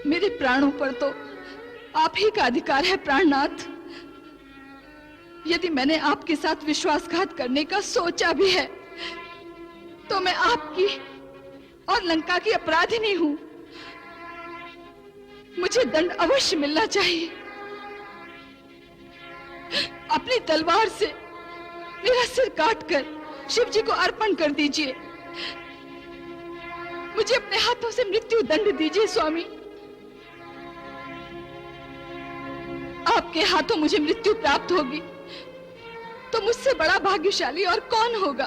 मेरे प्राणों पर तो आप ही का अधिकार है प्राणनाथ। यदि मैंने आपके साथ विश्वासघात करने का सोचा भी है तो मैं आपकी और लंका की अपराधिनी हूं। मुझे दंड अवश्य मिलना चाहिए। अपनी तलवार से मेरा सिर काटकर शिव जी को अर्पण कर दीजिए। मुझे अपने हाथों से मृत्यु दंड दीजिए स्वामी। आपके हाथों मुझे मृत्यु प्राप्त होगी तो मुझसे बड़ा भाग्यशाली और कौन होगा।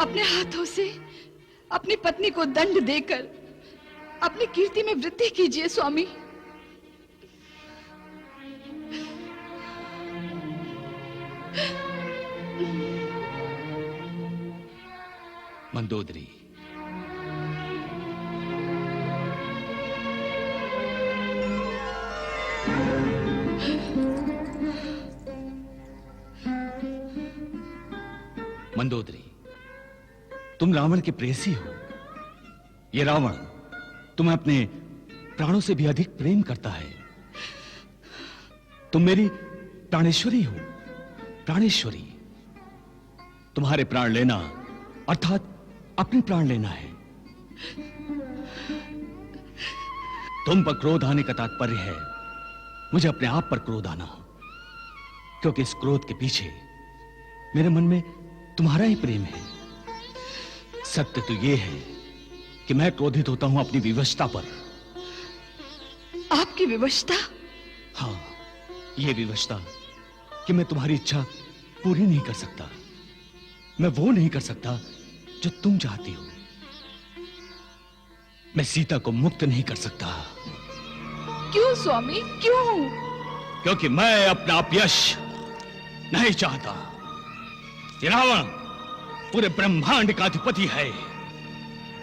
अपने हाथों से अपनी पत्नी को दंड देकर अपनी कीर्ति में वृद्धि कीजिए स्वामी। मंदोदरी, मंदोदरी, तुम रावण के प्रेयसी हो। ये रावण तुम्हें अपने प्राणों से भी अधिक प्रेम करता है। तुम मेरी प्राणेश्वरी हो, प्राणेश्वरी। तुम्हारे प्राण लेना अर्थात अपने प्राण लेना है। तुम पर क्रोध आने का तात्पर्य है मुझे अपने आप पर क्रोध आना, क्योंकि इस क्रोध के पीछे मेरे मन में तुम्हारा ही प्रेम है। सत्य तो यह है कि मैं क्रोधित होता हूं अपनी विवशता पर। आपकी विवशता? हाँ, यह विवशता कि मैं तुम्हारी इच्छा पूरी नहीं कर सकता। मैं वो नहीं कर सकता जो तुम चाहती हो। मैं सीता को मुक्त नहीं कर सकता। क्यों स्वामी, क्यों? क्योंकि मैं अपना अपयश नहीं चाहता। ये रावण पूरे ब्रह्मांड का अधिपति है,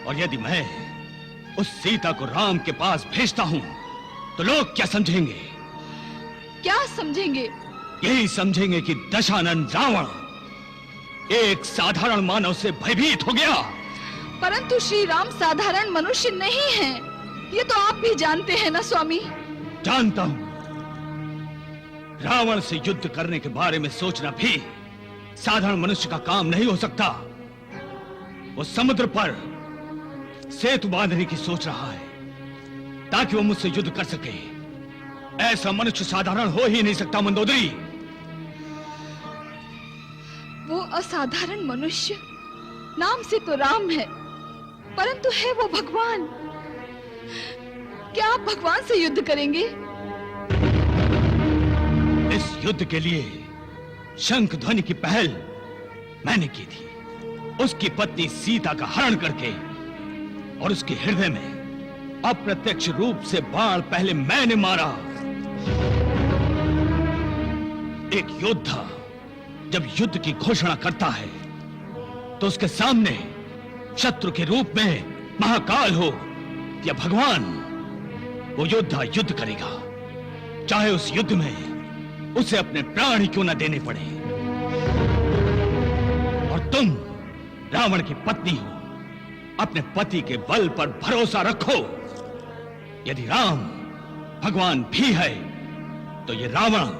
और यदि मैं उस सीता को राम के पास भेजता हूं तो लोग क्या समझेंगे? क्या समझेंगे? यही समझेंगे कि दशानन रावण एक साधारण मानव से भयभीत हो गया। परंतु श्री राम साधारण मनुष्य नहीं हैं। ये तो आप भी जानते हैं ना स्वामी। जानता हूं। रावण से युद्ध करने के बारे में सोचना भी साधारण मनुष्य का काम नहीं हो सकता। वो समुद्र पर सेतु बांधने की सोच रहा है ताकि वो मुझसे युद्ध कर सके। ऐसा मनुष्य साधारण हो ही नहीं सकता मंदोदरी। वो असाधारण मनुष्य नाम से तो राम है, परंतु है वो भगवान। क्या आप भगवान से युद्ध करेंगे? इस युद्ध के लिए शंख ध्वनि की पहल मैंने की थी। उसकी पत्नी सीता का हरण करके और उसके हृदय में अप्रत्यक्ष रूप से बाण पहले मैंने मारा। एक योद्धा जब युद्ध की घोषणा करता है तो उसके सामने शत्रु के रूप में महाकाल हो या भगवान, वो योद्धा युद्ध करेगा, चाहे उस युद्ध में उसे अपने प्राण ही क्यों न देने पड़े। और तुम रावण की पत्नी हो, अपने पति के बल पर भरोसा रखो। यदि राम भगवान भी है तो ये रावण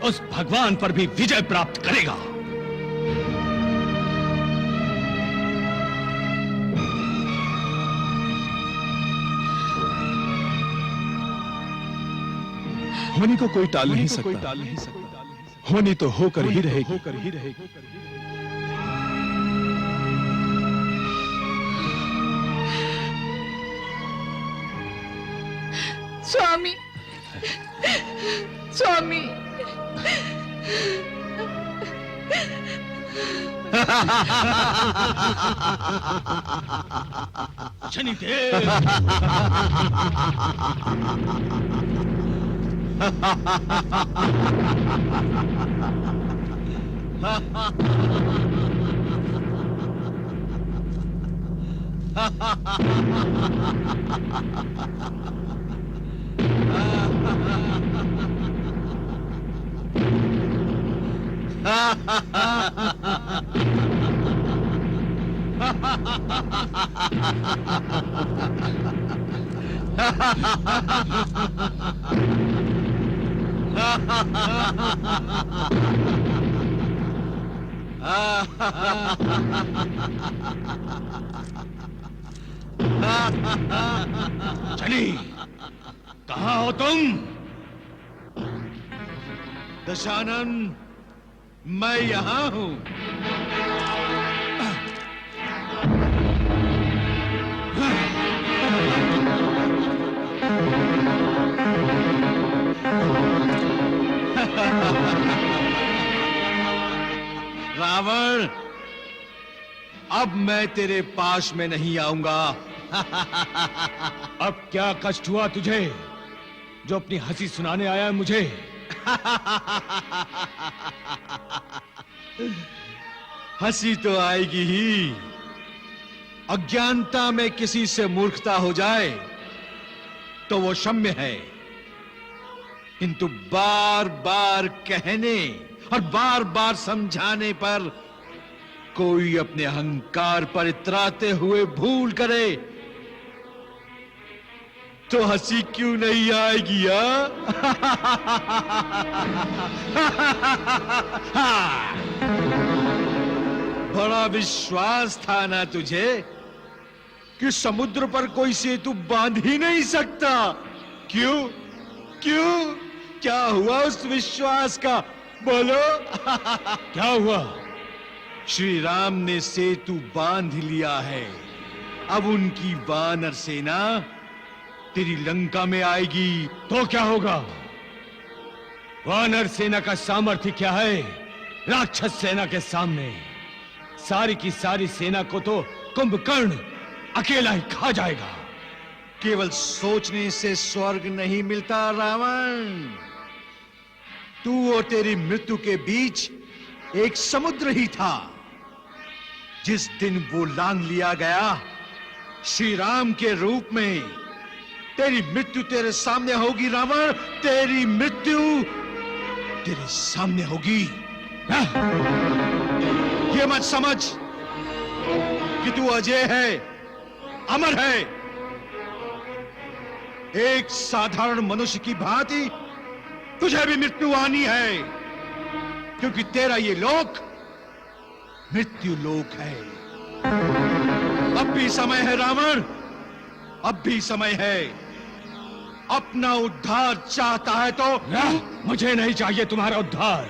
उस भगवान पर भी विजय प्राप्त करेगा। होनी को कोई टाल नहीं सकता। होनी तो होकर ही रहेगी। स्वामी, स्वामी। शनिदेव, चली, कहाँ हो तुम? दशानन, मैं यहां हूं। रावण, अब मैं तेरे पास में नहीं आऊंगा। अब क्या कष्ट हुआ तुझे जो अपनी हंसी सुनाने आया है मुझे? हंसी तो आएगी ही। अज्ञानता में किसी से मूर्खता हो जाए तो वो क्षम्य है, किंतु बार बार कहने और बार बार समझाने पर कोई अपने अहंकार पर इतराते हुए भूल करे तो हंसी क्यों नहीं आएगी? बड़ा विश्वास था ना तुझे कि समुद्र पर कोई सेतु बांध ही नहीं सकता। क्यों क्यों, क्या हुआ उस विश्वास का? बोलो। क्या हुआ? श्री राम ने सेतु बांध लिया है। अब उनकी वानर सेना तेरी लंका में आएगी। तो क्या होगा? वानर सेना का सामर्थ्य क्या है राक्षस सेना के सामने? सारी की सारी सेना को तो कुंभकर्ण अकेला ही खा जाएगा। केवल सोचने से स्वर्ग नहीं मिलता रावण। तू और तेरी मृत्यु के बीच एक समुद्र ही था। जिस दिन वो लांग लिया गया श्री राम के रूप में, तेरी मृत्यु तेरे सामने होगी रावण। तेरी मृत्यु तेरे सामने होगी। ये मत समझ कि तू अजय है, अमर है। एक साधारण मनुष्य की भांति तुझे भी मृत्यु आनी है, क्योंकि तेरा ये लोक मृत्यु लोक है। अब भी समय है रावण, अब भी समय है। अपना उद्धार चाहता है तो मुझे नहीं चाहिए तुम्हारा उद्धार।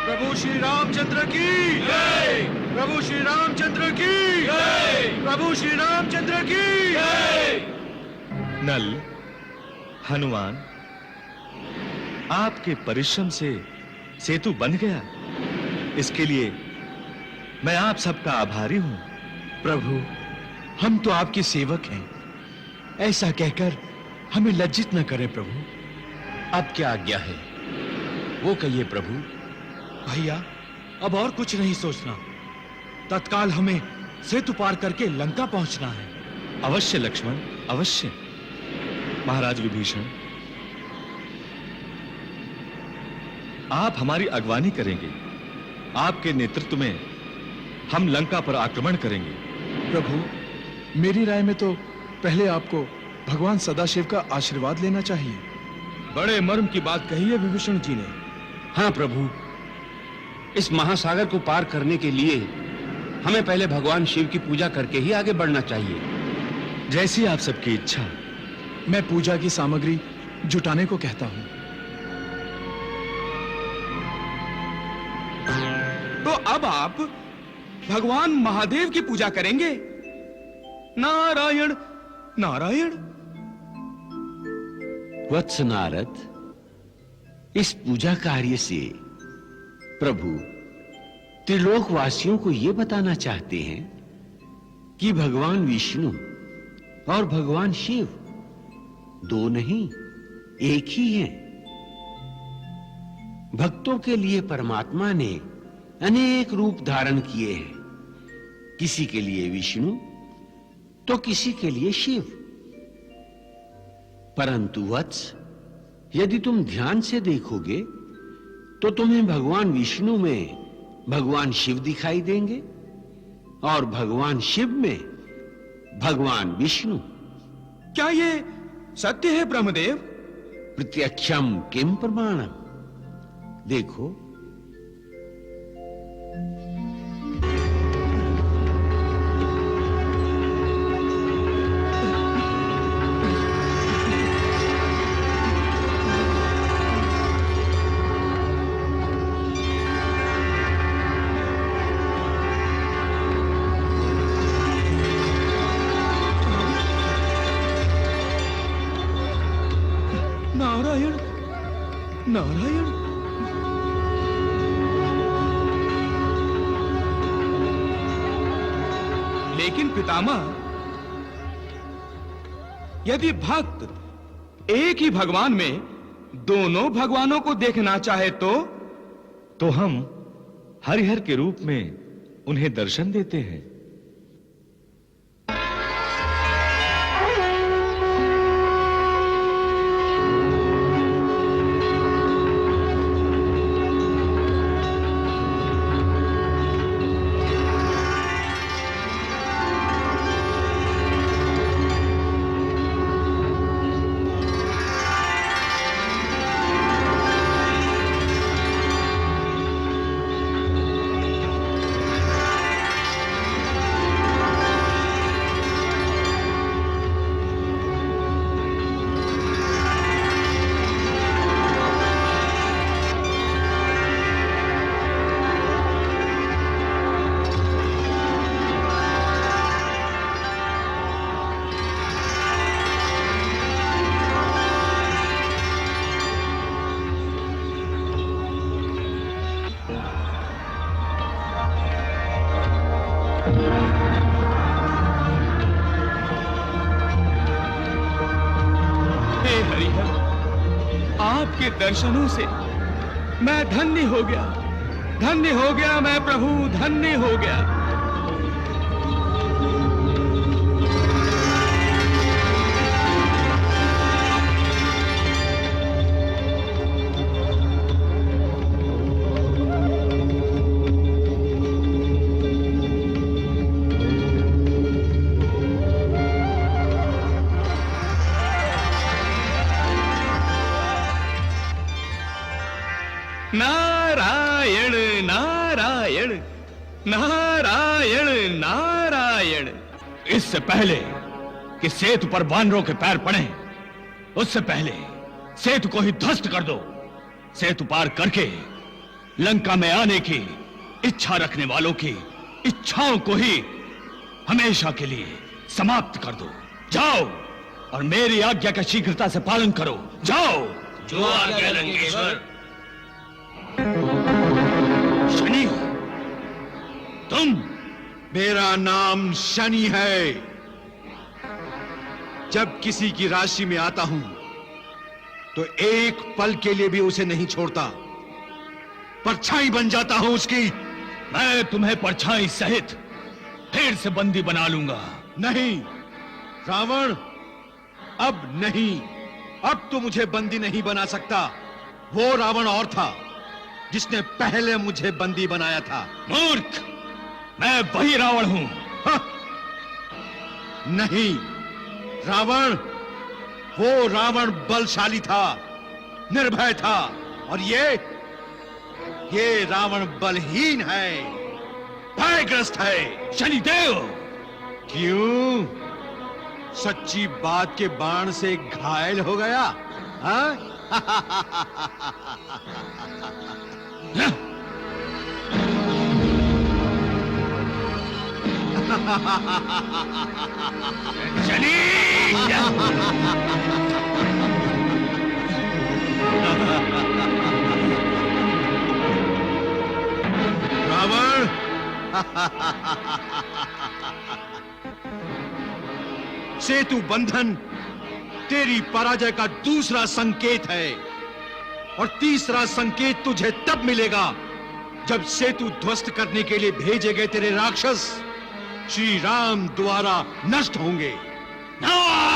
प्रभु श्री रामचंद्र की जय। प्रभु श्री रामचंद्र की जय। प्रभु श्री रामचंद्र की जय। नल, हनुमान, आपके परिश्रम से सेतु बन गया, इसके लिए मैं आप सबका आभारी हूं। प्रभु, हम तो आपके सेवक हैं, ऐसा कहकर हमें लज्जित न करें प्रभु। अब क्या आज्ञा है वो कहिए प्रभु। भैया, अब और कुछ नहीं सोचना, तत्काल हमें सेतु पार करके लंका पहुंचना है। अवश्य लक्ष्मण, अवश्य। महाराज विभीषण, आप हमारी अगवानी करेंगे। आपके नेतृत्व में हम लंका पर आक्रमण करेंगे। प्रभु, मेरी राय में तो पहले आपको भगवान सदाशिव का आशीर्वाद लेना चाहिए। बड़े मर्म की बात कही है विभीषण जी ने। हाँ प्रभु, इस महासागर को पार करने के लिए हमें पहले भगवान शिव की पूजा करके ही आगे बढ़ना चाहिए। जैसी आप सबकी इच्छा। मैं पूजा की सामग्री जुटाने को कहता हूं। तो अब आप भगवान महादेव की पूजा करेंगे? नारायण नारायण। वत्स नारद, इस पूजा कार्य से प्रभु त्रिलोकवासियों को यह बताना चाहते हैं कि भगवान विष्णु और भगवान शिव दो नहीं एक ही हैं। भक्तों के लिए परमात्मा ने अनेक रूप धारण किए हैं। किसी के लिए विष्णु, तो किसी के लिए शिव। परंतु वत्स, यदि तुम ध्यान से देखोगे तो तुम्हें भगवान विष्णु में भगवान शिव दिखाई देंगे और भगवान शिव में भगवान विष्णु। क्या ये सत्य है ब्रह्मदेव? प्रत्यक्षम किम प्रमाणम। देखो, नारायण नारायण। लेकिन पितामह, यदि भक्त एक ही भगवान में दोनों भगवानों को देखना चाहे तो हम हरिहर के रूप में उन्हें दर्शन देते हैं। आपके दर्शनों से मैं धन्य हो गया, धन्य हो गया मैं प्रभु, धन्य हो गया। नारायण नारायण नारायण नारायण। इससे पहले कि सेतु पर वानरों के पैर पड़े, उससे पहले सेतु को ही ध्वस्त कर दो। सेतु पार करके लंका में आने की इच्छा रखने वालों की इच्छाओं को ही हमेशा के लिए समाप्त कर दो। जाओ और मेरी आज्ञा का शीघ्रता से पालन करो। जाओ। जो आज्ञा लंकेश्वर। शनि, तुम? मेरा नाम शनि है। जब किसी की राशि में आता हूं तो एक पल के लिए भी उसे नहीं छोड़ता, परछाई बन जाता हूं उसकी। मैं तुम्हें परछाई सहित फिर से बंदी बना लूंगा। नहीं रावण, अब नहीं। अब तो मुझे बंदी नहीं बना सकता। वो रावण और था जिसने पहले मुझे बंदी बनाया था। मूर्ख, मैं वही रावण हूं। नहीं रावण, वो रावण बलशाली था, निर्भय था, और ये रावण बलहीन है, भयग्रस्त है। शनिदेव! क्यों? सच्ची बात के बाण से घायल हो गया? हाँ? शनि! रावण! सेतु बंधन तेरी पराजय का दूसरा संकेत है, और तीसरा संकेत तुझे तब मिलेगा जब सेतु ध्वस्त करने के लिए भेजे गए तेरे राक्षस श्री राम द्वारा नष्ट होंगे। नहीं!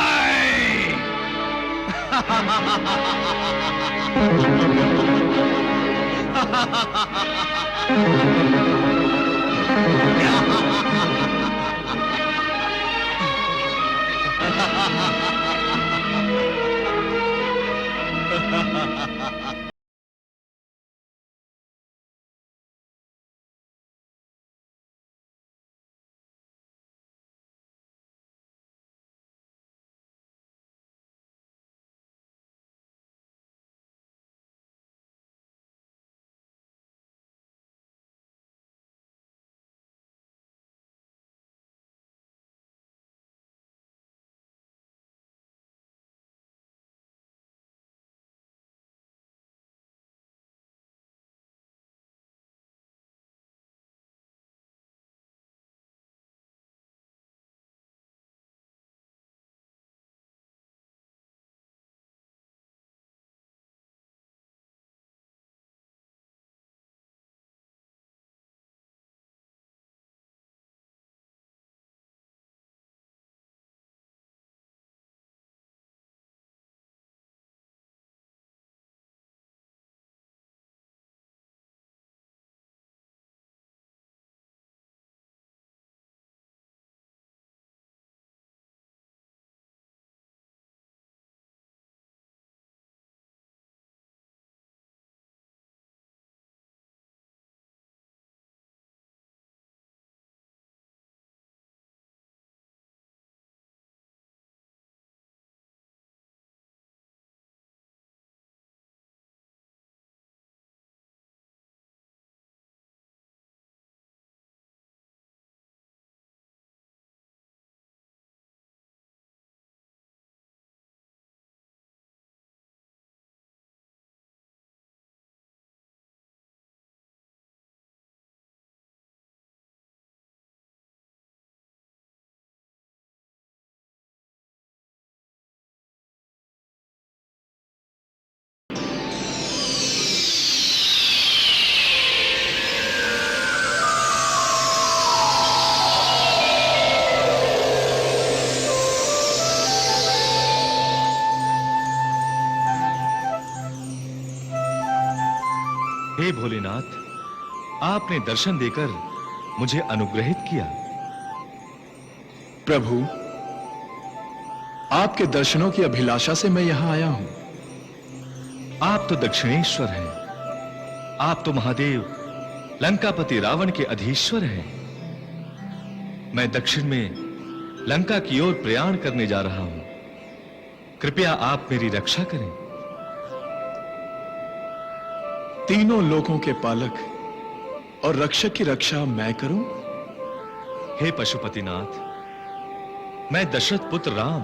हे भोलेनाथ, आपने दर्शन देकर मुझे अनुग्रहित किया। प्रभु, आपके दर्शनों की अभिलाषा से मैं यहां आया हूं। आप तो दक्षिणेश्वर हैं। आप तो महादेव लंकापति रावण के अधीश्वर हैं। मैं दक्षिण में लंका की ओर प्रयाण करने जा रहा हूं। कृपया आप मेरी रक्षा करें। तीनों लोकों के पालक और रक्षक की रक्षा मैं करूं? हे पशुपतिनाथ, मैं दशरथ पुत्र राम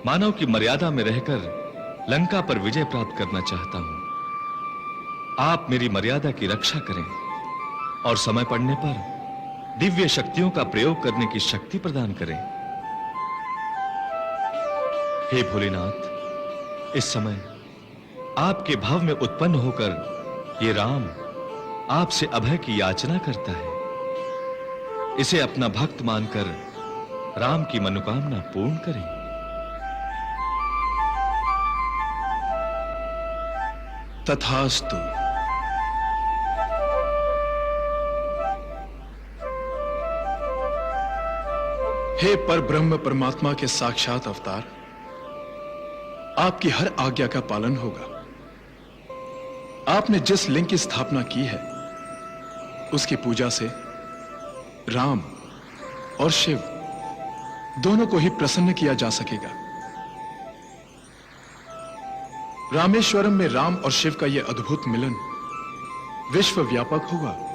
मानव की मर्यादा में रहकर लंका पर विजय प्राप्त करना चाहता हूं। आप मेरी मर्यादा की रक्षा करें और समय पड़ने पर दिव्य शक्तियों का प्रयोग करने की शक्ति प्रदान करें। हे भोलेनाथ, इस समय आपके भाव में उत्पन्न होकर ये राम आपसे अभय की याचना करता है। इसे अपना भक्त मानकर राम की मनोकामना पूर्ण करें। तथास्तु। हे परब्रह्म परमात्मा के साक्षात अवतार, आपकी हर आज्ञा का पालन होगा। आपने जिस लिंग की स्थापना की है उसकी पूजा से राम और शिव दोनों को ही प्रसन्न किया जा सकेगा। रामेश्वरम में राम और शिव का यह अद्भुत मिलन विश्व व्यापक होगा।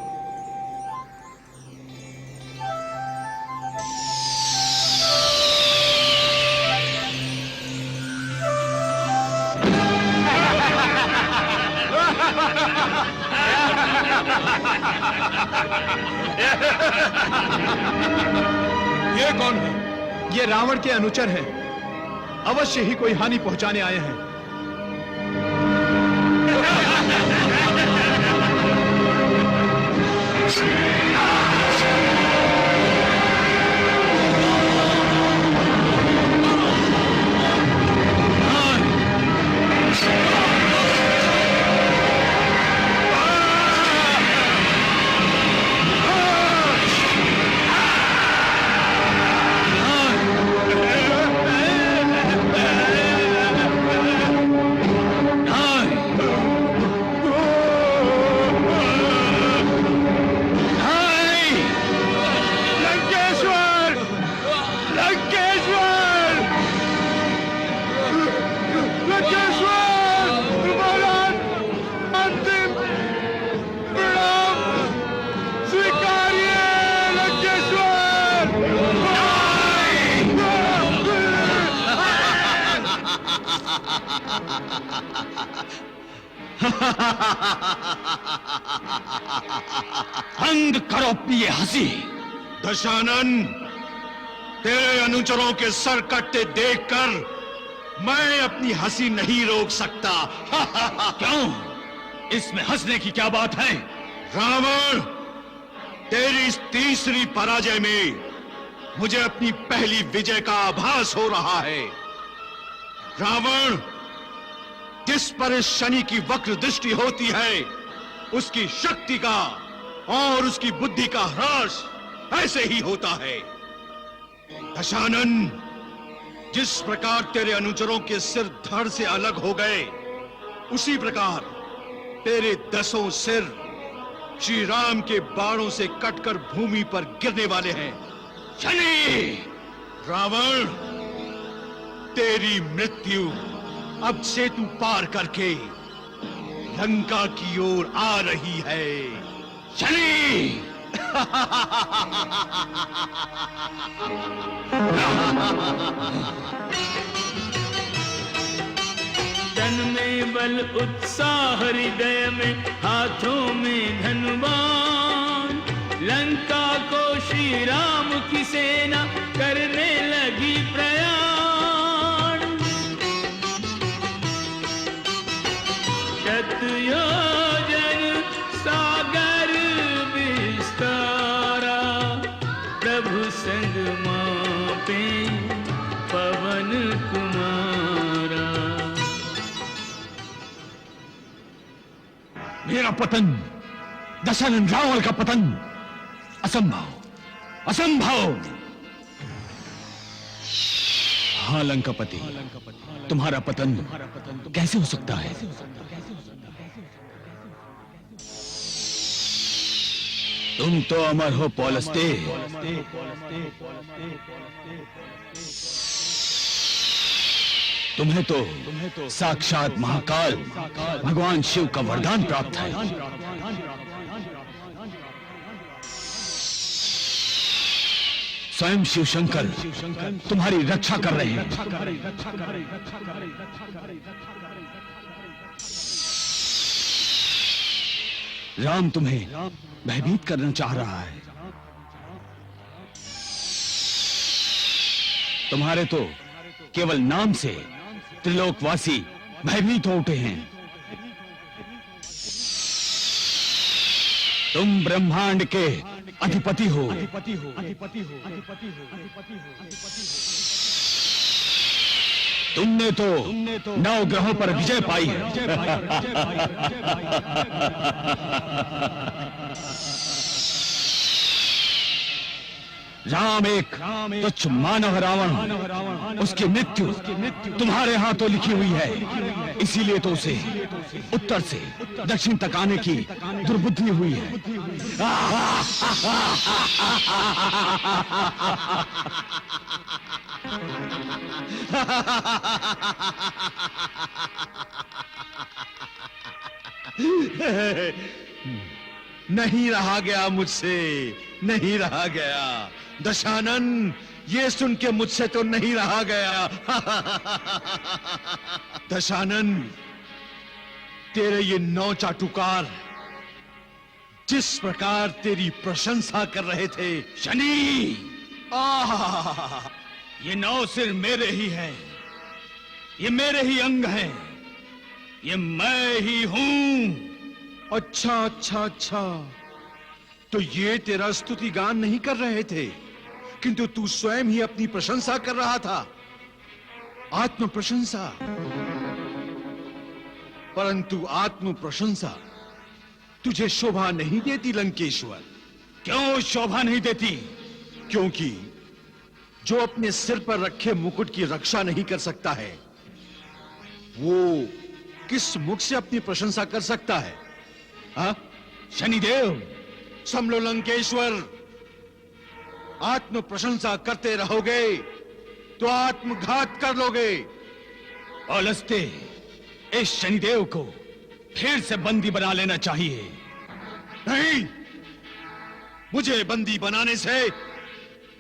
ये कौन है? ये रावण के अनुचर हैं। अवश्य ही कोई हानि पहुंचाने आए हैं। बंद करो अपनी ये हंसी। दशानन, तेरे अनुचरों के सर कटते देखकर मैं अपनी हंसी नहीं रोक सकता। क्यों? इसमें हंसने की क्या बात है? रावण, तेरी इस तीसरी पराजय में मुझे अपनी पहली विजय का आभास हो रहा है। रावण, जिस पर इस शनि की वक्र दृष्टि होती है, उसकी शक्ति का और उसकी बुद्धि का ह्रास ऐसे ही होता है। दशानन, जिस प्रकार तेरे अनुचरों के सिर धड़ से अलग हो गए, उसी प्रकार तेरे 10 सिर श्री राम के बाणों से कटकर भूमि पर गिरने वाले हैं। शनि! रावण, तेरी मृत्यु अब सेतु पार करके लंका की ओर आ रही है। शनि! तन में बल उत्साह, हृदय में हाथों में धनुबाण, लंका को श्री राम की सेना करने लगी प्रयाण। शतयोजन सागर विस्तारा, प्रभु संग मापे पवन कुमारा। मेरा पतन, दशानन रावण का पतन असंभव, असंभव। हाँ लंकापति, तुम्हारा पतन कैसे हो सकता है? तुम तो अमर हो पौलस्त्य। तुम्हें तो साक्षात महाकाल भगवान शिव का वरदान प्राप्त है। स्वयं शिव शंकर तुम्हारी रक्षा कर रहे हैं। राम तुम्हें भयभीत करना चाह रहा है। तुम्हारे तो केवल नाम से त्रिलोकवासी भयभीत हो उठे हैं। तुम ब्रह्मांड के अधिपति हो। तुमने तो 9 ग्रहों पर विजय पाई है। राम एक तुच्छ मानव रावण, उसकी मृत्यु तुम्हारे हाथों लिखी हुई है। इसीलिए तो उसे उत्तर से दक्षिण तक आने की दुर्बुद्धि हुई है। नहीं रहा गया मुझसे, नहीं रहा गया। दशानन, ये सुन के मुझसे तो नहीं रहा गया। दशानन, तेरे ये 9 चाटुकार जिस प्रकार तेरी प्रशंसा कर रहे थे। शनि! ये 9 सिर मेरे ही हैं, ये मेरे ही अंग हैं, ये मैं ही हूं। अच्छा अच्छा अच्छा, तो ये तेरा स्तुति गान नहीं कर रहे थे, किंतु तू स्वयं ही अपनी प्रशंसा कर रहा था। आत्म प्रशंसा। परंतु आत्म प्रशंसा तुझे शोभा नहीं देती लंकेश्वर। क्यों शोभा नहीं देती? क्योंकि जो अपने सिर पर रखे मुकुट की रक्षा नहीं कर सकता है, वो किस मुख से अपनी प्रशंसा कर सकता है? हाँ? शनिदेव, समलो लंकेश्वर, आत्म प्रशंसा करते रहोगे तो आत्मघात कर लोगे। पौलस्त्य, इस शनिदेव को फिर से बंदी बना लेना चाहिए। नहीं, मुझे बंदी बनाने से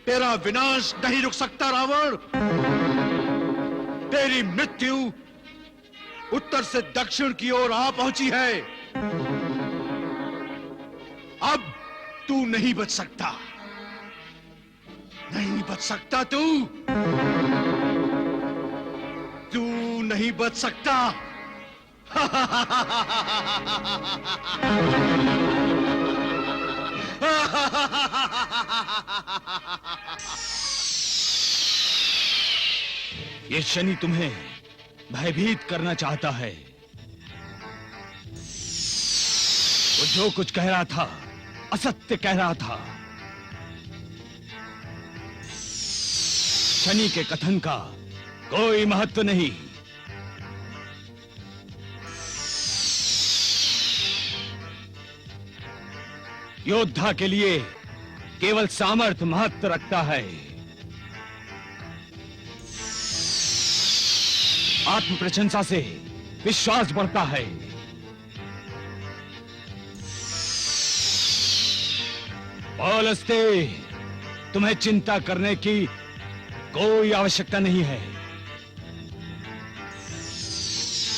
तेरा विनाश नहीं रुक सकता रावण। तेरी मृत्यु उत्तर से दक्षिण की ओर आ पहुंची है। अब तू नहीं बच सकता, नहीं बच सकता तू नहीं बच सकता। ये शनि तुम्हें भयभीत करना चाहता है। वो जो कुछ कह रहा था असत्य कह रहा था। शनि के कथन का कोई महत्व नहीं। योद्धा के लिए केवल सामर्थ्य महत्व रखता है। आत्म प्रशंसा से विश्वास बढ़ता है। पौलुस्ते, तुम्हें चिंता करने की कोई आवश्यकता नहीं है।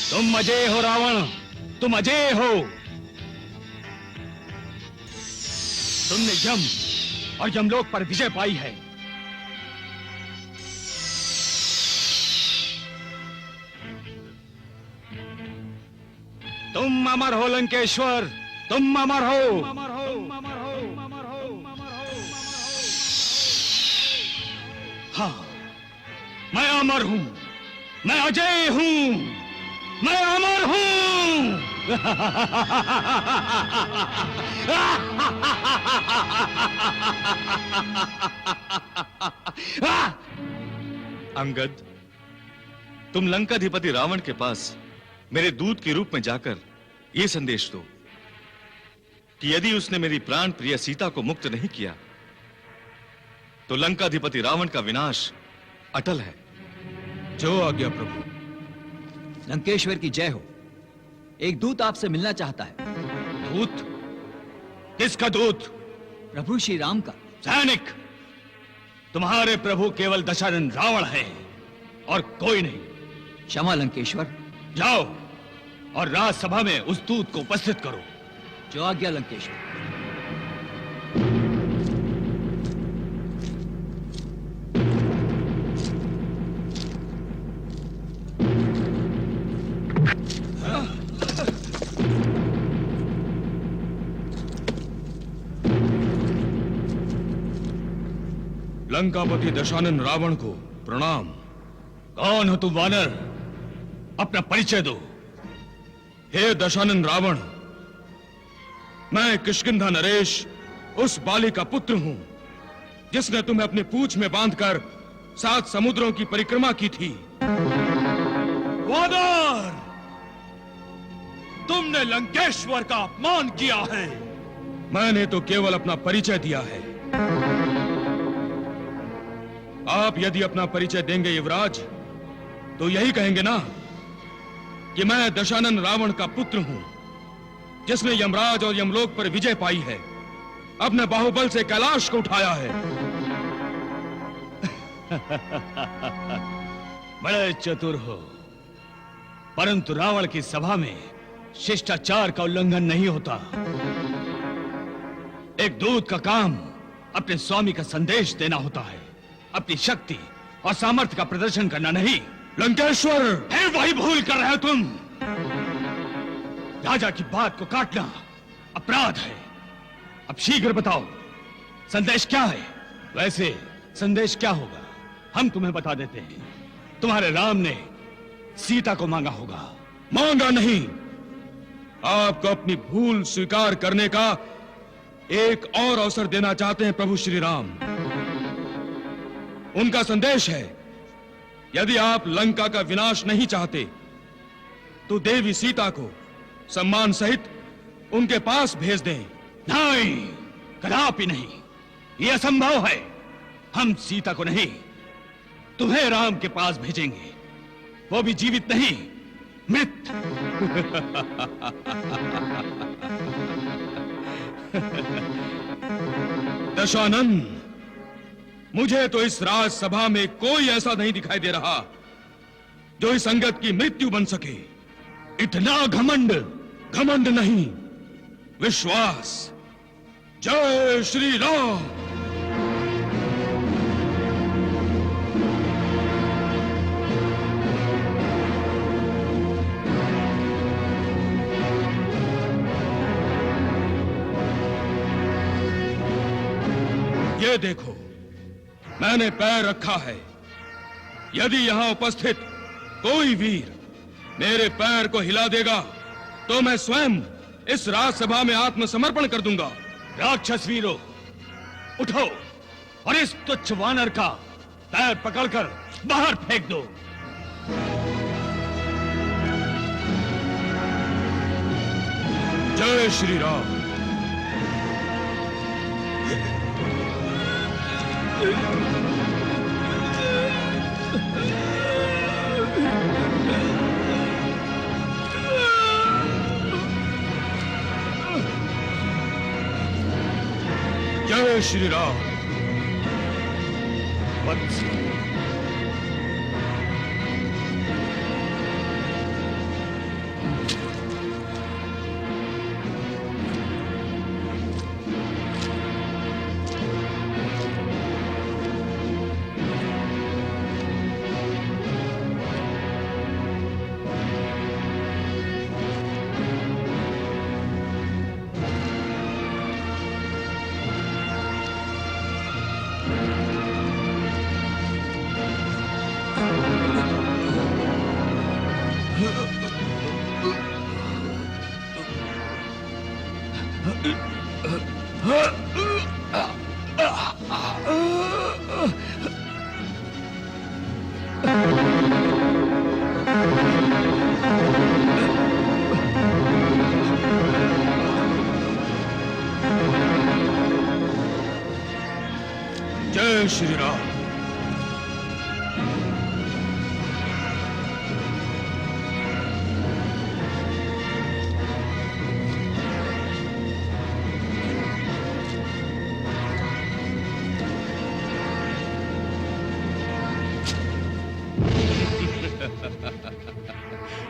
तुम अजय हो रावण, तुम अजय हो। तुमने यम और यमलोक पर विजय पाई है। तुम अमर हो लंकेश्वर, तुम अमर हो। हाँ, मैं अमर हूं, मैं अजय हूं, मैं अमर हूं। अंगद, तुम लंकाधिपति रावण के पास मेरे दूत के रूप में जाकर यह संदेश दो कि यदि उसने मेरी प्राण प्रिय सीता को मुक्त नहीं किया तो लंकाधिपति रावण का विनाश अटल है। जो आज्ञा प्रभु। लंकेश्वर की जय हो। एक दूत आपसे मिलना चाहता है। दूत? किसका दूत? प्रभु श्री राम का। सैनिक, तुम्हारे प्रभु केवल दशानन रावण है और कोई नहीं। क्षमा लंकेश्वर। जाओ और राजसभा में उस दूत को उपस्थित करो। जो आज्ञा लंकेश्वर। लंकापति दशानन रावण को प्रणाम। कौन हो तुम वानर? अपना परिचय दो। हे दशानन रावण, मैं किष्किंधा नरेश उस बाली का पुत्र हूं जिसने तुम्हें अपनी पूंछ में बांधकर 7 समुद्रों की परिक्रमा की थी। वानर, तुमने लंकेश्वर का अपमान किया है। मैंने तो केवल अपना परिचय दिया है। आप यदि अपना परिचय देंगे युवराज, तो यही कहेंगे ना कि मैं दशानन रावण का पुत्र हूं जिसने यमराज और यमलोक पर विजय पाई है, अपने बाहुबल से कैलाश को उठाया है। बड़े चतुर हो, परंतु रावण की सभा में शिष्टाचार का उल्लंघन नहीं होता। एक दूत का काम अपने स्वामी का संदेश देना होता है, अपनी शक्ति और सामर्थ्य का प्रदर्शन करना नहीं। लंकेश्वर, फिर वही भूल कर रहे हो तुम। राजा की बात को काटना अपराध है। अब शीघ्र बताओ, संदेश क्या है? वैसे संदेश क्या होगा हम तुम्हें बता देते हैं। तुम्हारे राम ने सीता को मांगा होगा। मांगा नहीं, आपको अपनी भूल स्वीकार करने का एक और अवसर देना चाहते हैं प्रभु श्री राम। उनका संदेश है, यदि आप लंका का विनाश नहीं चाहते तो देवी सीता को सम्मान सहित उनके पास भेज दें। नहीं, कदापि नहीं, यह असंभव है। हम सीता को नहीं, तुम्हें राम के पास भेजेंगे, वो भी जीवित नहीं, मृत। दशानन, मुझे तो इस राजसभा में कोई ऐसा नहीं दिखाई दे रहा जो इस अंगद की मृत्यु बन सके। इतना घमंड? घमंड नहीं, विश्वास। जय श्री राम। ये देखो, मैंने पैर रखा है। यदि यहां उपस्थित कोई वीर मेरे पैर को हिला देगा तो मैं स्वयं इस राजसभा में आत्मसमर्पण कर दूंगा। राक्षस वीरों, उठो और इस तुच्छ वानर का पैर पकड़कर बाहर फेंक दो। जय श्री राम। जय श्री राम। वत्स, जय श्री राम।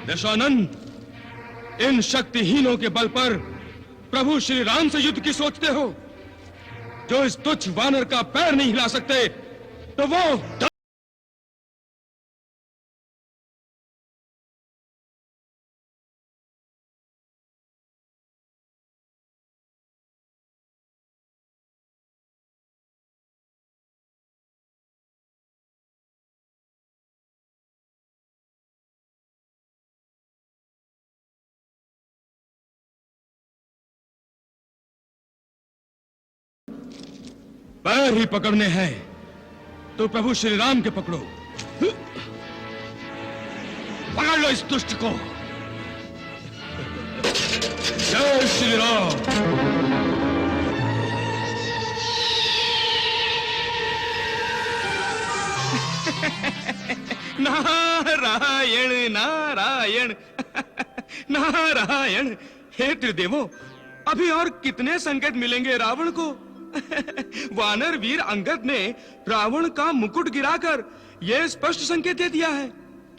दशानंद, इन शक्तिहीनों के बल पर प्रभु श्री राम से युद्ध की सोचते हो? जो इस तुच्छ वानर का पैर नहीं हिला सकते तो वो पैर ही पकड़ने हैं तो प्रभु श्री राम के पकड़ो। पकड़ लो इस दुष्ट को। जय श्री राम। नारायण नारायण नारायण। हे त्रिदेवों, अभी और कितने संकेत मिलेंगे रावण को? वानर वीर अंगद ने रावण का मुकुट गिराकर यह स्पष्ट संकेत दे दिया है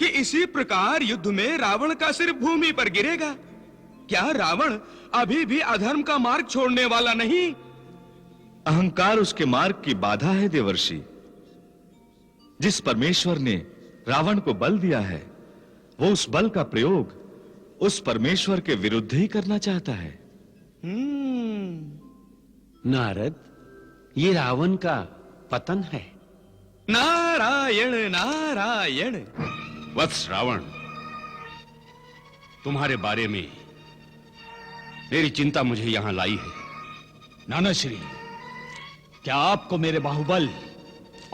कि इसी प्रकार युद्ध में रावण का सिर भूमि पर गिरेगा। क्या रावण अभी भी अधर्म का मार्ग छोड़ने वाला नहीं? अहंकार उसके मार्ग की बाधा है देवर्षि। जिस परमेश्वर ने रावण को बल दिया है, वो उस बल का प्रयोग उस परमेश्वर के विरुद्ध ही करना चाहता है। नारद, ये रावण का पतन है। नारायण नारायण। वत्स रावण, तुम्हारे बारे में मेरी चिंता मुझे यहां लाई है। नाना श्री, क्या आपको मेरे बाहुबल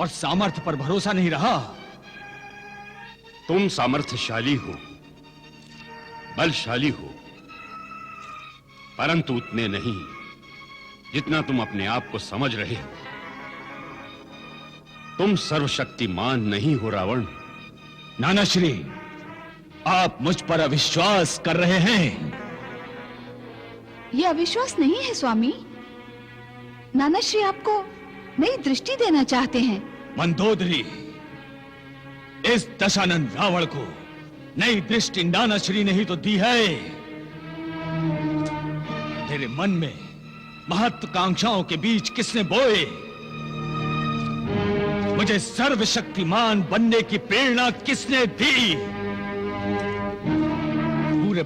और सामर्थ्य पर भरोसा नहीं रहा? तुम सामर्थ्यशाली हो, बलशाली हो, परंतु उतने नहीं जितना तुम अपने आप को समझ रहे हो। तुम सर्वशक्तिमान नहीं हो रावण। नाना श्री, आप मुझ पर अविश्वास कर रहे हैं। यह अविश्वास नहीं है स्वामी। नाना श्री आपको नई दृष्टि देना चाहते हैं। मंदोदरी, इस दशानंद रावण को नई दृष्टि नाना श्री ने ही तो दी है। तेरे मन में महत्वाकांक्षाओं के बीज किसने बोए? मुझे सर्वशक्तिमान बनने की प्रेरणा किसने दी? पूरे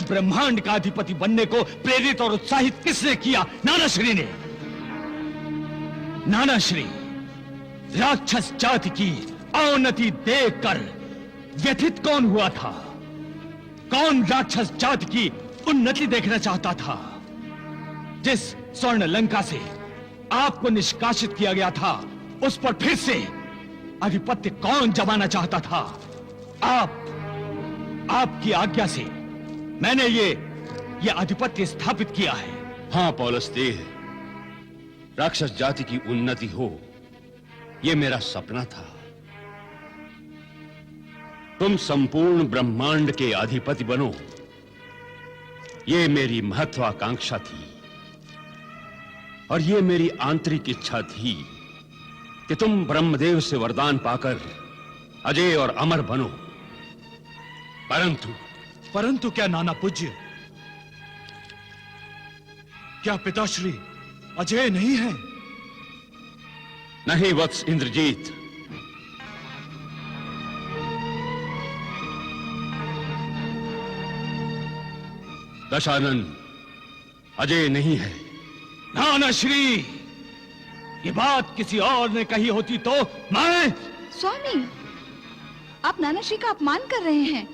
ब्रह्मांड का अधिपति बनने को प्रेरित और उत्साहित किसने किया? नाना श्री ने। नाना श्री राक्षस जाति की अवनति देखकर व्यथित कौन हुआ था? कौन राक्षस जाति की उन्नति देखना चाहता था? जिस स्वर्ण लंका से आपको निष्कासित किया गया था, उस पर फिर से आधिपत्य कौन जमाना चाहता था? आपकी आज्ञा से मैंने ये आधिपत्य स्थापित किया है। हाँ पौलुस देह, राक्षस जाति की उन्नति हो, यह मेरा सपना था। तुम संपूर्ण ब्रह्मांड के अधिपति बनो, यह मेरी महत्वाकांक्षा थी। और यह मेरी आंतरिक इच्छा थी कि तुम ब्रह्मदेव से वरदान पाकर अजय और अमर बनो। परंतु क्या नाना पूज्य, क्या पिताश्री अजय नहीं है? नहीं वत्स इंद्रजीत, दशानन अजय नहीं है। नाना श्री, ये बात किसी और ने कही होती तो मैं... स्वामी, आप नाना श्री का अपमान कर रहे हैं।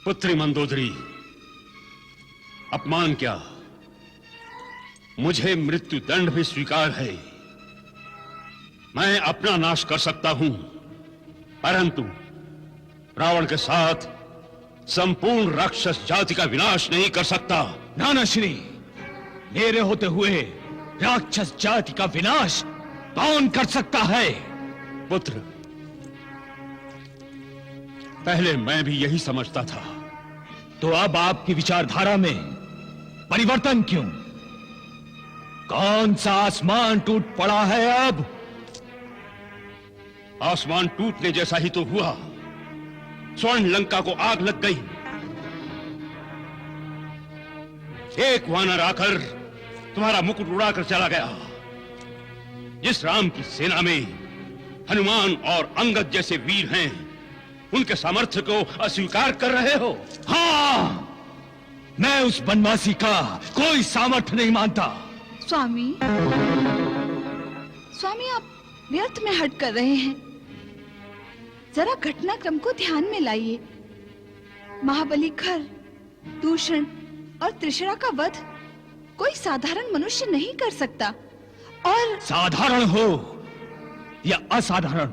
पुत्री मंदोदरी, अपमान क्या, मुझे मृत्यु दंड भी स्वीकार है। मैं अपना नाश कर सकता हूं, परंतु रावण के साथ संपूर्ण राक्षस जाति का विनाश नहीं कर सकता। नाना श्री, मेरे होते हुए राक्षस जाति का विनाश कौन कर सकता है? पुत्र, पहले मैं भी यही समझता था। तो अब आपकी विचारधारा में परिवर्तन क्यों? कौन सा आसमान टूट पड़ा है अब? आसमान टूटने जैसा ही तो हुआ। स्वर्ण लंका को आग लग गई। एक वानर आकर तुम्हारा मुकुट उड़ाकर चला गया। जिस राम की सेना में हनुमान और अंगद जैसे वीर हैं, उनके सामर्थ्य को अस्वीकार कर रहे हो। हाँ, मैं उस बनवासी का कोई सामर्थ्य नहीं मानता। स्वामी, आप व्यर्थ में हट कर रहे हैं। जरा घटनाक्रम को ध्यान में लाइए। महाबली खर, दूषण और त्रिशरा का वध कोई साधारण मनुष्य नहीं कर सकता। और साधारण हो या असाधारण,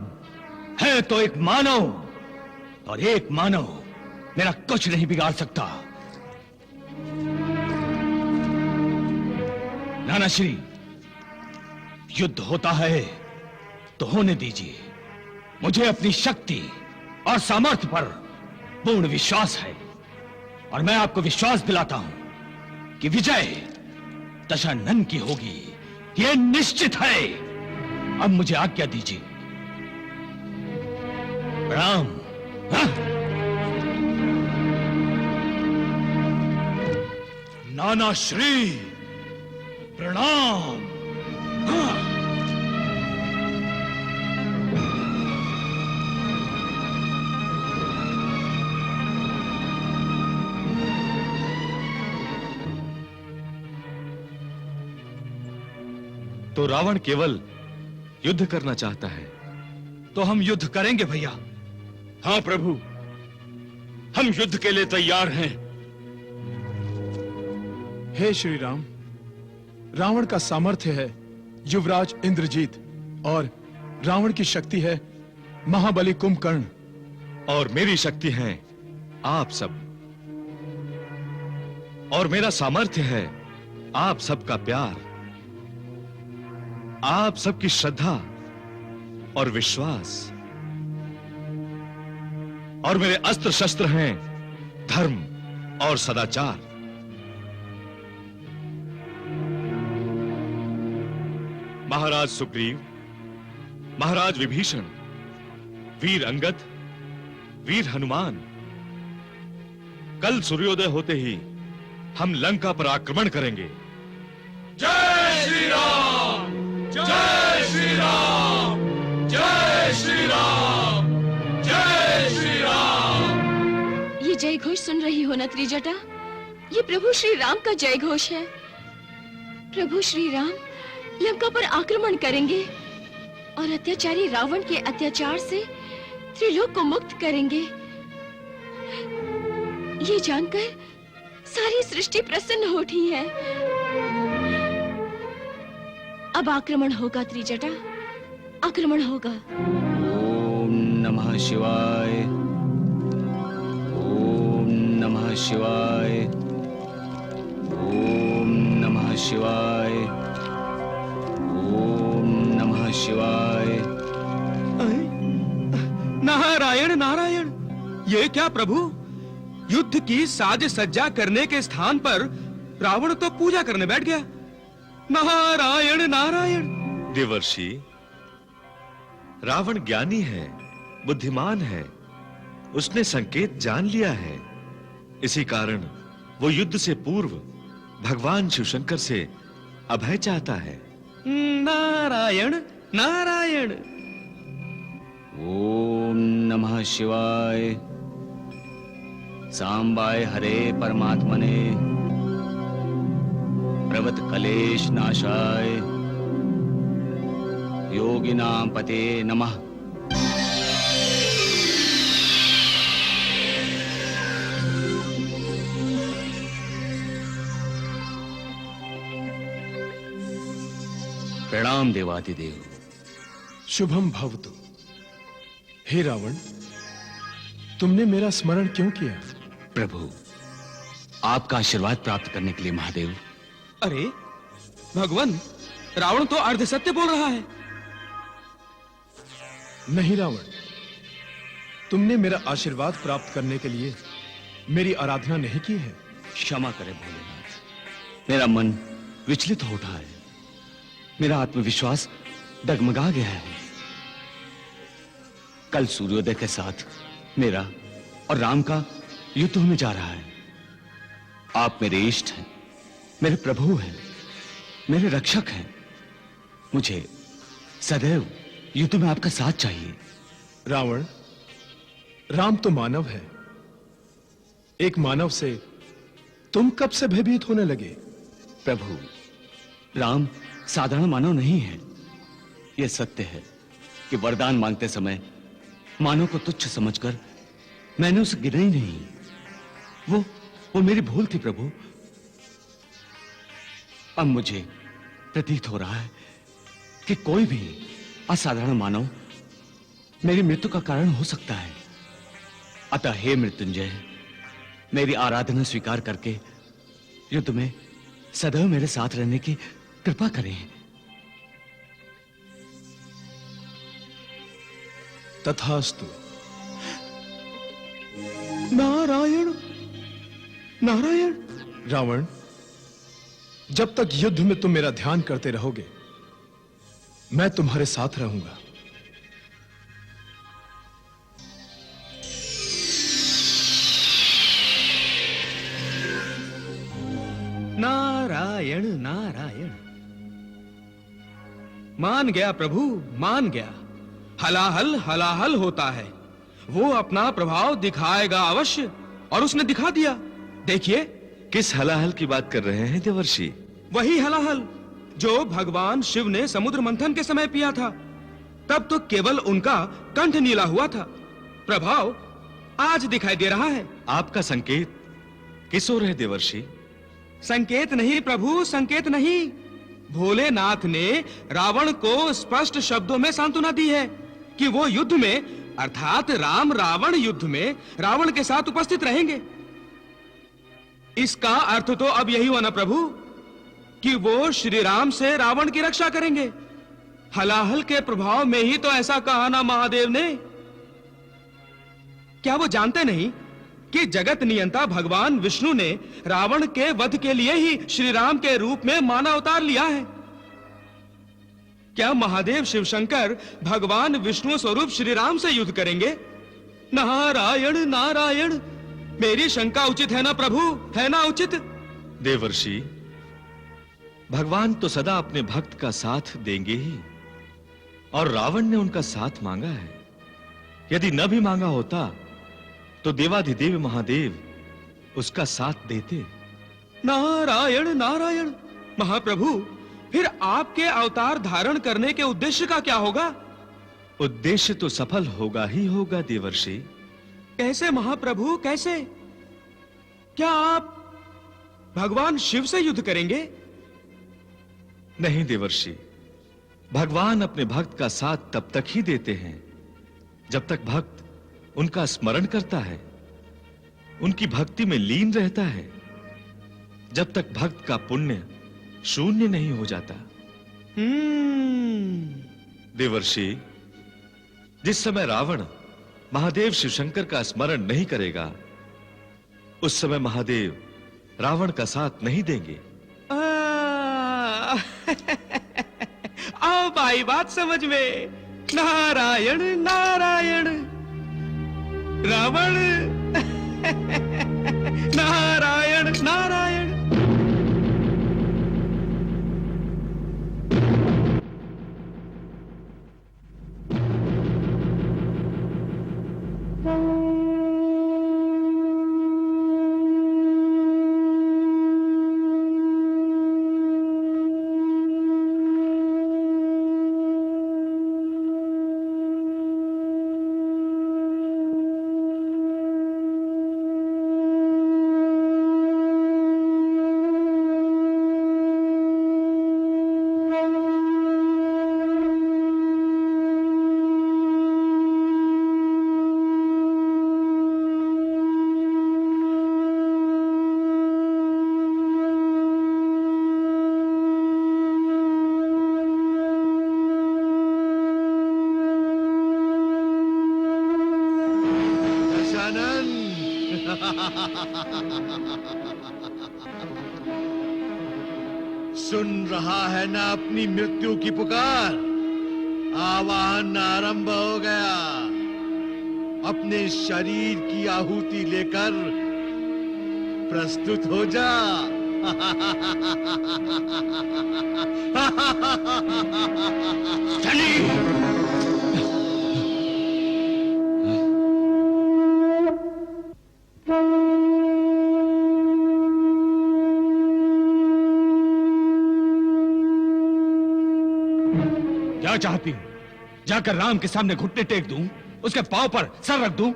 है तो एक मानव, और एक मानव मेरा कुछ नहीं बिगाड़ सकता। नाना श्री, युद्ध होता है तो होने दीजिए। मुझे अपनी शक्ति और सामर्थ्य पर पूर्ण विश्वास है, और मैं आपको विश्वास दिलाता हूं कि विजय दशानन की होगी। यह निश्चित है। अब मुझे आज्ञा दीजिए। प्रणाम। नाना श्री, प्रणाम। तो रावण केवल युद्ध करना चाहता है। तो हम युद्ध करेंगे भैया। हाँ प्रभु, हम युद्ध के लिए तैयार हैं। हे श्री राम, रावण का सामर्थ्य है युवराज इंद्रजीत, और रावण की शक्ति है महाबली कुंभकर्ण, और मेरी शक्ति है आप सब, और मेरा सामर्थ्य है आप सबका प्यार, आप सबकी श्रद्धा और विश्वास, और मेरे अस्त्र शस्त्र हैं धर्म और सदाचार। महाराज सुग्रीव, महाराज विभीषण, वीर अंगद वीर हनुमान, कल सूर्योदय होते ही हम लंका पर आक्रमण करेंगे। जय श्री राम, जय श्री राम, जय श्री राम, जय श्री राम। ये जय घोष सुन रही हो ना त्रिजटा? ये प्रभु श्री राम का जय घोष है। प्रभु श्री राम लंका पर आक्रमण करेंगे और अत्याचारी रावण के अत्याचार से त्रिलोक को मुक्त करेंगे। ये जानकर सारी सृष्टि प्रसन्न हो उठी है। अब आक्रमण होगा त्रिजटा, आक्रमण होगा। ओम नमः शिवाय, ओम नमः शिवाय, ओम नमः शिवाय, ओम नमः शिवाय। नारायण नारायण, ये क्या प्रभु? युद्ध की साज सज्जा करने के स्थान पर रावण तो पूजा करने बैठ गया। नारायण नारायण। देवर्षि, रावण ज्ञानी है, बुद्धिमान है, उसने संकेत जान लिया है। इसी कारण वो युद्ध से पूर्व भगवान शिवशंकर से अभय चाहता है। नारायण नारायण। ओम नमः शिवाय, सांबाय हरे परमात्मने, प्रवत कलेश नाशाय, योगिनां पते नमः। प्रणाम देवादिदेव। शुभम भवतु। हे रावण, तुमने मेरा स्मरण क्यों किया? प्रभु, आपका आशीर्वाद प्राप्त करने के लिए महादेव। अरे भगवान, रावण तो अर्ध सत्य बोल रहा है। नहीं रावण, तुमने मेरा आशीर्वाद प्राप्त करने के लिए मेरी आराधना नहीं की है। क्षमा करें भोलेनाथ, मेरा मन विचलित हो उठा है, मेरा आत्मविश्वास डगमगा गया है। कल सूर्योदय के साथ मेरा और राम का युद्ध होने जा रहा है। आप मेरे इष्ट हैं, मेरे प्रभु हैं, मेरे रक्षक हैं। मुझे सदैव युद्ध में आपका साथ चाहिए। रावण, राम तो मानव है। एक मानव से तुम कब से भयभीत होने लगे? प्रभु, राम साधारण मानव नहीं है। यह सत्य है कि वरदान मांगते समय मानव को तुच्छ समझकर मैंने उसे गिना ही नहीं। वो मेरी भूल थी प्रभु। अब मुझे प्रतीत हो रहा है कि कोई भी असाधारण मानव मेरी मृत्यु का कारण हो सकता है। अतः हे मृत्युंजय, मेरी आराधना स्वीकार करके युद्ध में सदैव मेरे साथ रहने की कृपा करें। तथास्तु। नारायण नारायण। रावण, जब तक युद्ध में तुम मेरा ध्यान करते रहोगे, मैं तुम्हारे साथ रहूंगा। नारायण नारायण। मान गया प्रभु, मान गया। हलाहल हलाहल होता है। वो अपना प्रभाव दिखाएगा अवश्य, और उसने दिखा दिया। देखिए। किस हलाहल की बात कर रहे हैं देवर्षि? वही हलाहल जो भगवान शिव ने समुद्र मंथन के समय पिया था। तब तो केवल उनका कंठ नीला हुआ था। प्रभाव आज दिखाई दे रहा है। आपका संकेत किस ओर है देवर्षि? संकेत नहीं प्रभु, संकेत नहीं। भोलेनाथ ने रावण को स्पष्ट शब्दों में सांत्वना दी है कि वो युद्ध में, अर्थात राम रावण युद्ध में रावण के साथ उपस्थित रहेंगे। इसका अर्थ तो अब यही हुआ ना प्रभु कि वो श्री राम से रावण की रक्षा करेंगे। हलाहल के प्रभाव में ही तो ऐसा कहा ना महादेव ने। क्या वो जानते नहीं कि जगत नियंता भगवान विष्णु ने रावण के वध के लिए ही श्री राम के रूप में मानव अवतार लिया है? क्या महादेव शिवशंकर भगवान विष्णु स्वरूप श्री राम से युद्ध करेंगे? नारायण नारायण, मेरी शंका उचित है ना प्रभु, है ना उचित? देवर्षि, भगवान तो सदा अपने भक्त का साथ देंगे ही, और रावण ने उनका साथ मांगा है। यदि न भी मांगा होता तो देवाधिदेव महादेव उसका साथ देते। नारायण नारायण। महाप्रभु, फिर आपके अवतार धारण करने के उद्देश्य का क्या होगा? उद्देश्य तो सफल होगा ही होगा देवर्षि। कैसे महाप्रभु, कैसे? क्या आप भगवान शिव से युद्ध करेंगे? नहीं देवर्षि, भगवान अपने भक्त का साथ तब तक ही देते हैं जब तक भक्त उनका स्मरण करता है, उनकी भक्ति में लीन रहता है, जब तक भक्त का पुण्य शून्य नहीं हो जाता। देवर्षि, जिस समय रावण महादेव शिवशंकर का स्मरण नहीं करेगा, उस समय महादेव रावण का साथ नहीं देंगे। अब आई बात समझ में। नारायण नारायण। रावण नारायण नारायण। सुन रहा है ना अपनी मृत्यु की पुकार? आवाहन आरंभ हो गया। अपने शरीर की आहुति लेकर प्रस्तुत हो जा। क्या चाहती हूँ? जाकर राम के सामने घुटने टेक दूं, उसके पांव पर सर रख दूं?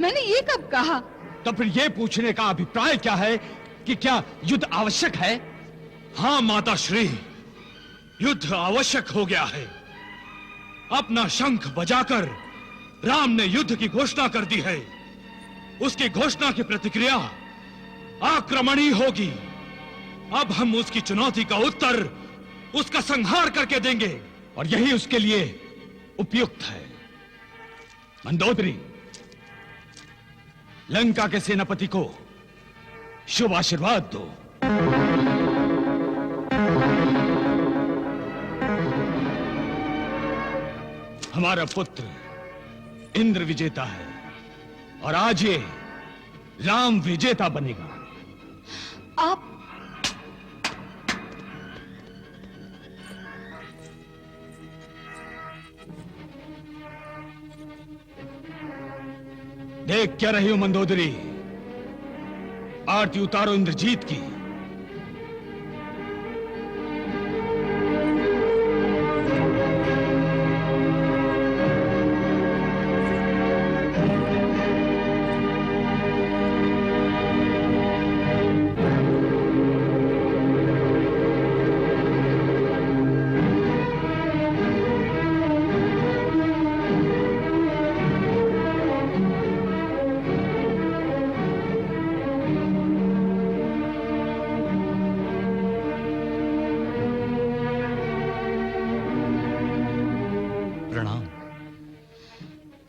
मैंने ये कब कहा? तो फिर ये पूछने का अभिप्राय क्या है कि क्या युद्ध आवश्यक है? हाँ माता श्री, युद्ध आवश्यक हो गया है। अपना शंख बजाकर राम ने युद्ध की घोषणा कर दी है। उसकी घोषणा की प्रतिक्रिया आक्रमणी होगी। अब हम उसकी चुनौती का उत्तर उसका संहार करके देंगे, और यही उसके लिए उपयुक्त है। मंदोदरी, लंका के सेनापति को शुभ आशीर्वाद दो। हमारा पुत्र इंद्र विजेता है, और आज ये राम विजेता बनेगा। आप देख क्या रही हो मंदोदरी? आरती उतारो इंद्रजीत की।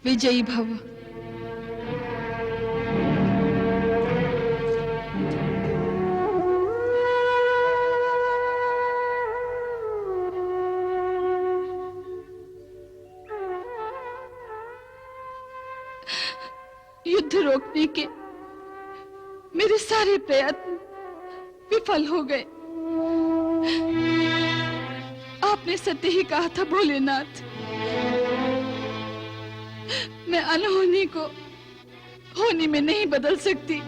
विजयी भव। युद्ध रोकने के मेरे सारे प्रयत्न विफल हो गए। आपने सत्य ही कहा था भोलेनाथ, मैं अनहोनी को होनी में नहीं बदल सकती,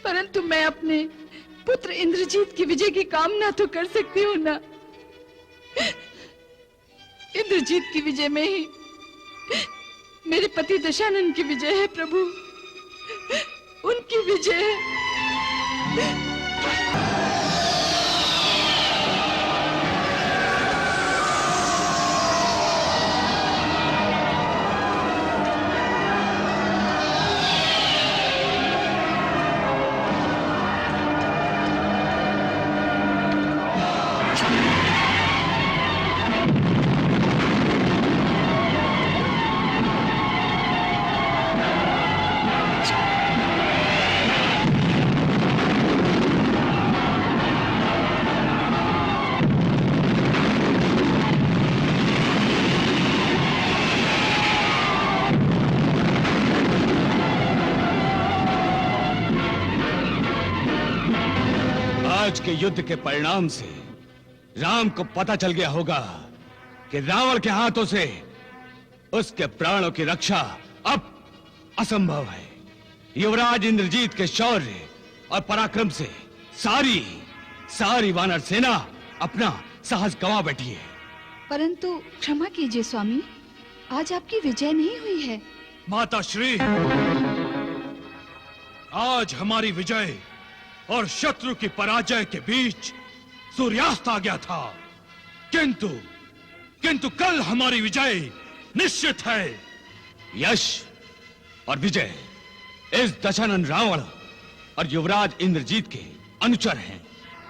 परंतु मैं अपने पुत्र इंद्रजीत की विजय की कामना तो कर सकती हूँ ना। इंद्रजीत की विजय में ही मेरे पति दशानन की विजय है प्रभु, उनकी विजय है। आज के युद्ध के परिणाम से राम को पता चल गया होगा कि रावण के हाथों से उसके प्राणों की रक्षा अब असंभव है। युवराज इंद्रजीत के शौर्य और पराक्रम से सारी वानर सेना अपना साहस गंवा बैठी है। परंतु क्षमा कीजिए स्वामी, आज आपकी विजय नहीं हुई है। माता श्री, आज हमारी विजय और शत्रु की पराजय के बीच सूर्यास्त आ गया था, किंतु कल हमारी विजय निश्चित है। यश और विजय इस दशानन रावण और युवराज इंद्रजीत के अनुचर हैं।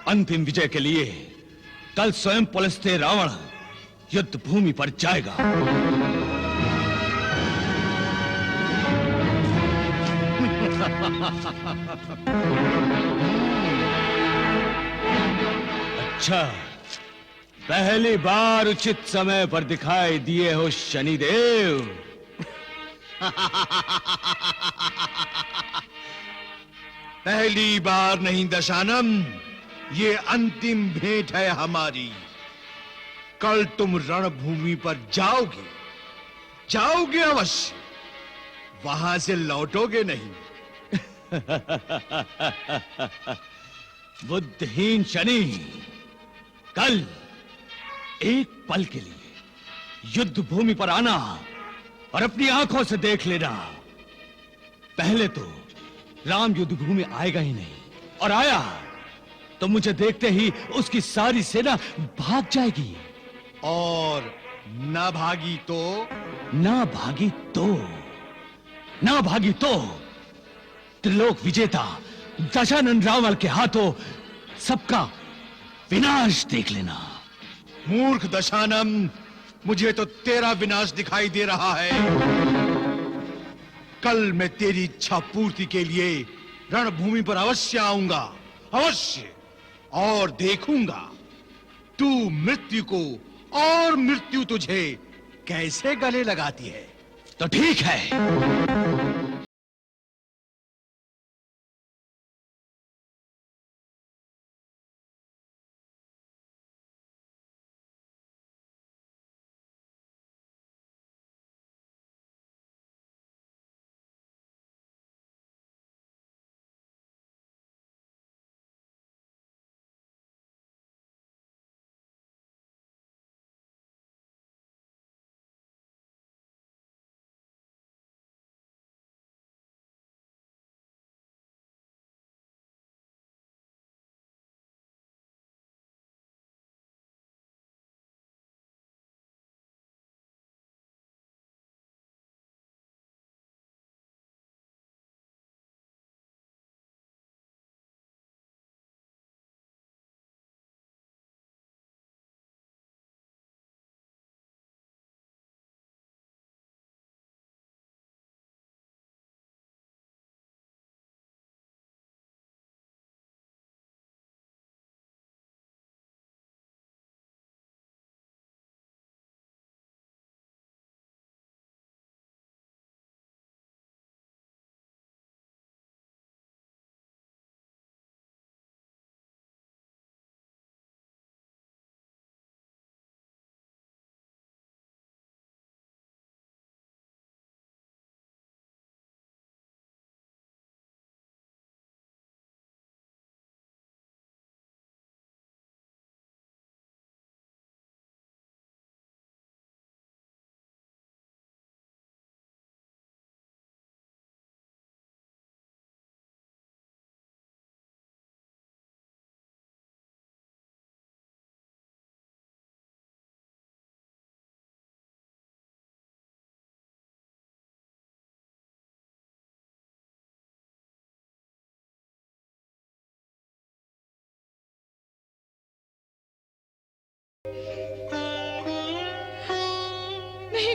अंतिम विजय के लिए कल स्वयं पुलस्त्य रावण युद्ध भूमि पर जाएगा। अच्छा, पहली बार उचित समय पर दिखाई दिए हो शनिदेव। पहली बार नहीं दशानन, ये अंतिम भेंट है हमारी। कल तुम रणभूमि पर जाओगे अवश्य, वहां से लौटोगे नहीं। बुद्धिहीन शनि, कल एक पल के लिए युद्ध भूमि पर आना और अपनी आंखों से देख लेना। पहले तो राम युद्ध भूमि आएगा ही नहीं, और आया तो मुझे देखते ही उसकी सारी सेना भाग जाएगी। और ना भागी तो त्रिलोक विजेता दशानन रावण के हाथों सबका विनाश देख लेना। मूर्ख दशानन, मुझे तो तेरा विनाश दिखाई दे रहा है। कल मैं तेरी इच्छा पूर्ति के लिए रणभूमि पर अवश्य आऊंगा, अवश्य, और देखूंगा तू मृत्यु को और मृत्यु तुझे कैसे गले लगाती है। तो ठीक है।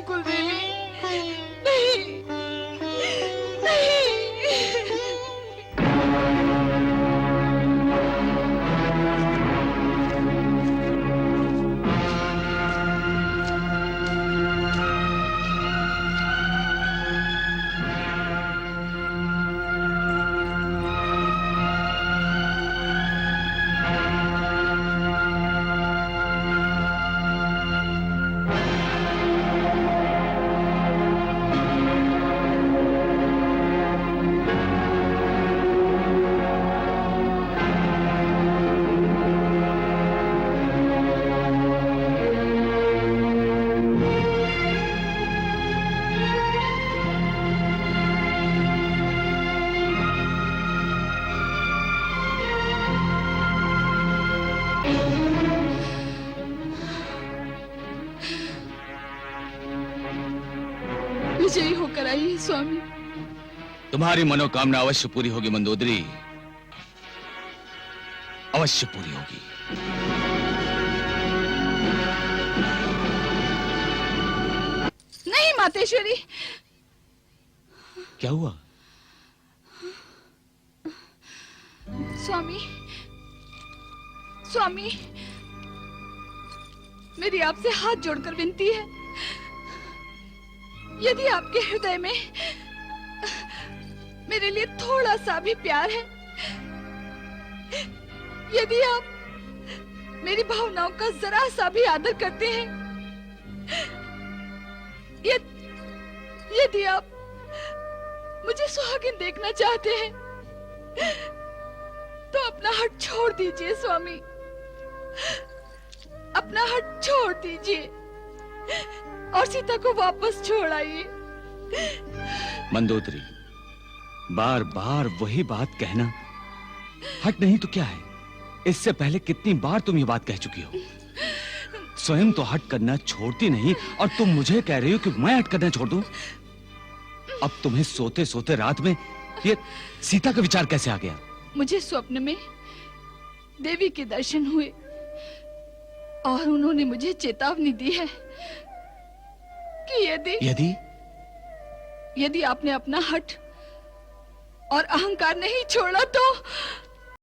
नहीं कुलदेवी, नहीं, नहीं। विजयी होकर आइए स्वामी। तुम्हारी मनोकामना अवश्य पूरी होगी मंदोदरी, अवश्य पूरी होगी। नहीं मातेश्वरी। क्या हुआ? स्वामी, स्वामी, मेरी आपसे हाथ जोड़कर विनती है, यदि आपके हृदय में मेरे लिए थोड़ा सा भी प्यार है, यदि आप मेरी भावनाओं का जरा सा भी आदर करते हैं, यदि आप मुझे सुहागिन देखना चाहते हैं, तो अपना हट छोड़ दीजिए स्वामी, अपना हट छोड़ दीजिए और सीता को वापस छोड़ आइए। मंदोदरी, बार बार वही बात कहना, हट नहीं तो क्या है? इससे पहले कितनी बार तुम ये बात कह चुकी हो। स्वयं तो हट करना छोड़ती नहीं और तुम मुझे कह रही हो कि मैं हट करना छोड़ दूं? अब तुम्हें सोते सोते रात में ये सीता का विचार कैसे आ गया? मुझे स्वप्न में देवी के दर्शन हुए और उन्होंने मुझे चेतावनी दी है कि यदि आपने अपना हट और अहंकार नहीं छोड़ा तो